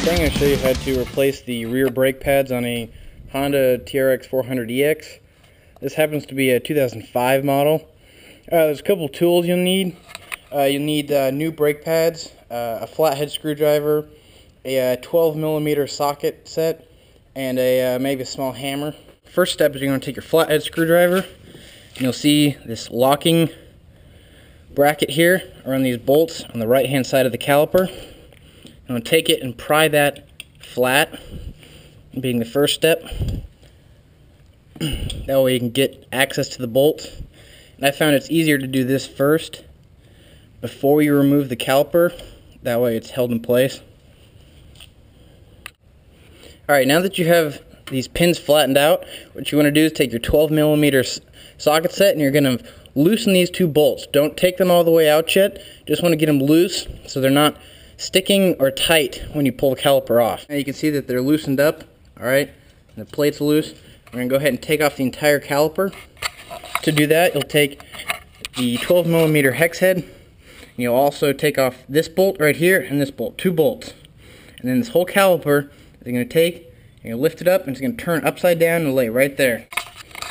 Today I'm going to show you how to replace the rear brake pads on a Honda TRX 400EX. This happens to be a 2005 model. There's a couple tools you'll need. You'll need new brake pads, a flathead screwdriver, a 12mm socket set, and maybe a small hammer. First step is you're going to take your flathead screwdriver, and you'll see this locking bracket here around these bolts on the right hand side of the caliper. I'm going to take it and pry that flat, being the first step. That way you can get access to the bolt. And I found it's easier to do this first before you remove the caliper. That way it's held in place. Alright, now that you have these pins flattened out, what you want to do is take your 12mm socket set and you're going to loosen these two bolts. Don't take them all the way out yet. Just want to get them loose so they're not sticking or tight when you pull the caliper off. Now you can see that they're loosened up, alright, and the plate's loose. We're going to go ahead and take off the entire caliper. To do that, you'll take the 12mm hex head, and you'll also take off this bolt right here and this bolt, two bolts. And then this whole caliper is going to take, and you'll lift it up, and it's going to turn upside down and lay right there.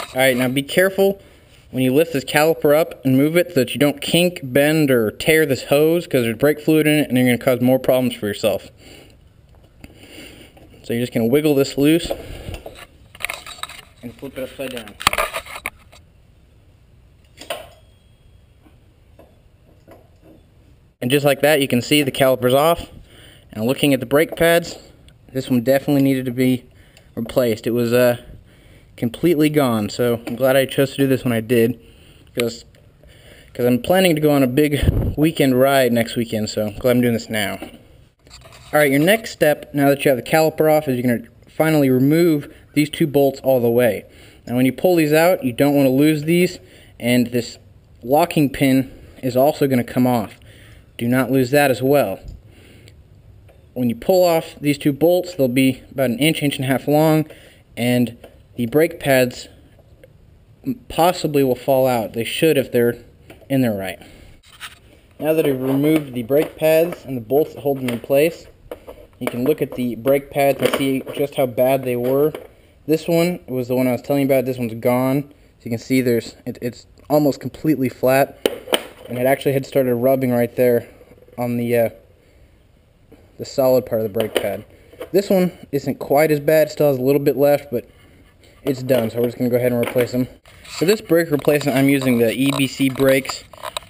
Alright, now be careful when you lift this caliper up and move it so that you don't kink, bend, or tear this hose, because there's brake fluid in it and you're going to cause more problems for yourself. So you're just going to wiggle this loose and flip it upside down. And just like that, you can see the caliper's off. And looking at the brake pads, this one definitely needed to be replaced. It was completely gone, so I'm glad I chose to do this when I did, because I'm planning to go on a big weekend ride next weekend, so I'm glad I'm doing this now. Alright, your next step, now that you have the caliper off, is you're going to finally remove these two bolts all the way. Now when you pull these out, you don't want to lose these, and this locking pin is also going to come off. Do not lose that as well. When you pull off these two bolts, they'll be about an inch and a half long, and the brake pads possibly will fall out. They should if they're in there right. Now that I've removed the brake pads and the bolts that hold them in place, you can look at the brake pads and see just how bad they were. This one was the one I was telling you about. This one's gone. So you can see it's almost completely flat, and it actually had started rubbing right there on the solid part of the brake pad. This one isn't quite as bad. It still has a little bit left, but it's done, so we're just going to go ahead and replace them. For this brake replacement, I'm using the EBC brakes.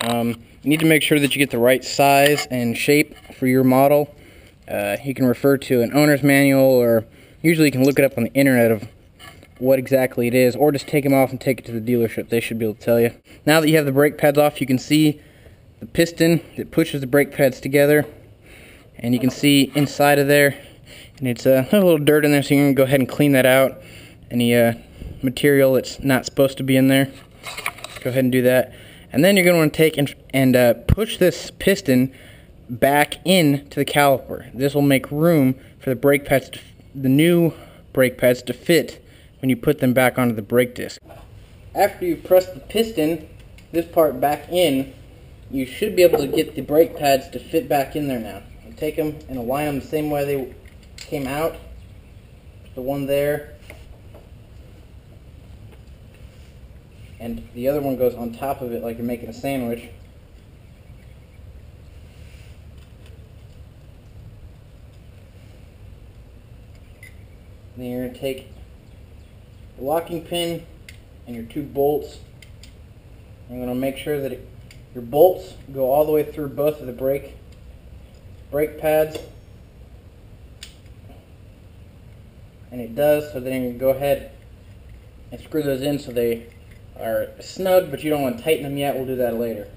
You need to make sure that you get the right size and shape for your model. You can refer to an owner's manual, or usually you can look it up on the internet of what exactly it is, or just take them off and take it to the dealership. They should be able to tell you. Now that you have the brake pads off, you can see the piston that pushes the brake pads together, and you can see inside of there, and it's a little dirt in there, so you're going to go ahead and clean that out. Any material that's not supposed to be in there, go ahead and do that. And then you're going to want to take and push this piston back into the caliper. This will make room for the brake pads, the new brake pads, to fit when you put them back onto the brake disc. After you press the piston, this part, back in, you should be able to get the brake pads to fit back in there now. You take them and align them the same way they came out. The one there, and the other one goes on top of it like you're making a sandwich. Then you're going to take the locking pin and your two bolts. You're going to make sure that your bolts go all the way through both of the brake pads. And it does, so then you can go ahead and screw those in so they are snug, but you don't want to tighten them yet. We'll do that later.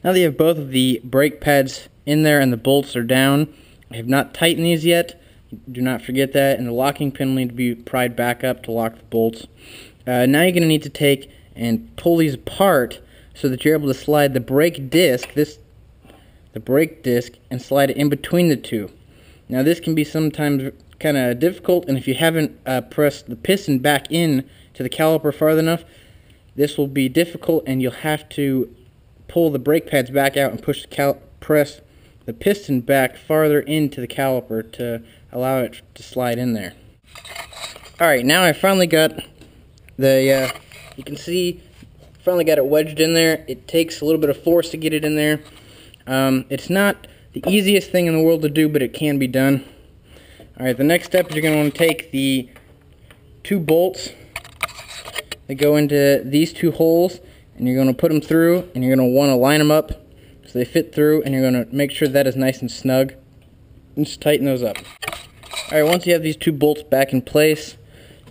Now that you have both of the brake pads in there and the bolts are down, I have not tightened these yet. Do not forget that, and the locking pin will need to be pried back up to lock the bolts. Now you're going to need to take and pull these apart so that you're able to slide the brake disc, the brake disc, and slide it in between the two. Now this can be sometimes kind of difficult, and if you haven't pressed the piston back in to the caliper far enough, this will be difficult, and you'll have to pull the brake pads back out and press the piston back farther into the caliper to allow it to slide in there. Alright, now I finally got the, you can see, finally got it wedged in there. It takes a little bit of force to get it in there. It's not the easiest thing in the world to do, but it can be done. Alright, the next step is you're going to want to take the 2 bolts that go into these 2 holes, and you're going to put them through, and you're going to want to line them up so they fit through, and you're going to make sure that is nice and snug, and just tighten those up. Alright, once you have these 2 bolts back in place,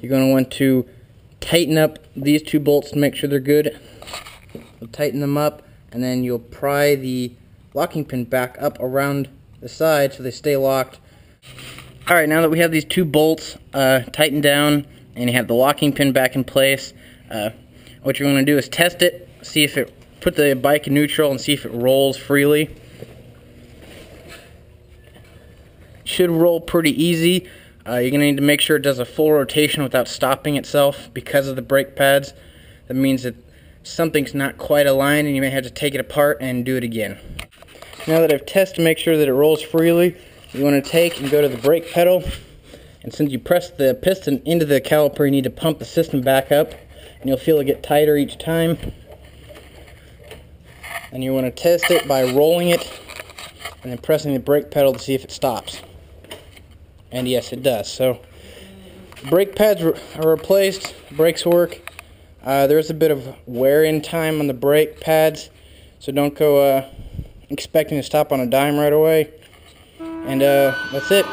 you're going to want to tighten up these 2 bolts to make sure they're good. You'll tighten them up, and then you'll pry the locking pin back up around the side so they stay locked. Alright, now that we have these 2 bolts tightened down and you have the locking pin back in place, what you're going to do is test it, see if it, put the bike in neutral and see if it rolls freely. It should roll pretty easy. You're going to need to make sure it does a full rotation without stopping itself because of the brake pads. That means that something's not quite aligned and you may have to take it apart and do it again. Now that I've tested to make sure that it rolls freely, you want to take and go to the brake pedal, and since you press the piston into the caliper, you need to pump the system back up, and you'll feel it get tighter each time. And you want to test it by rolling it and then pressing the brake pedal to see if it stops. And yes, it does. So brake pads are replaced, brakes work. There's a bit of wear-in time on the brake pads, so don't go expecting to stop on a dime right away. And that's it.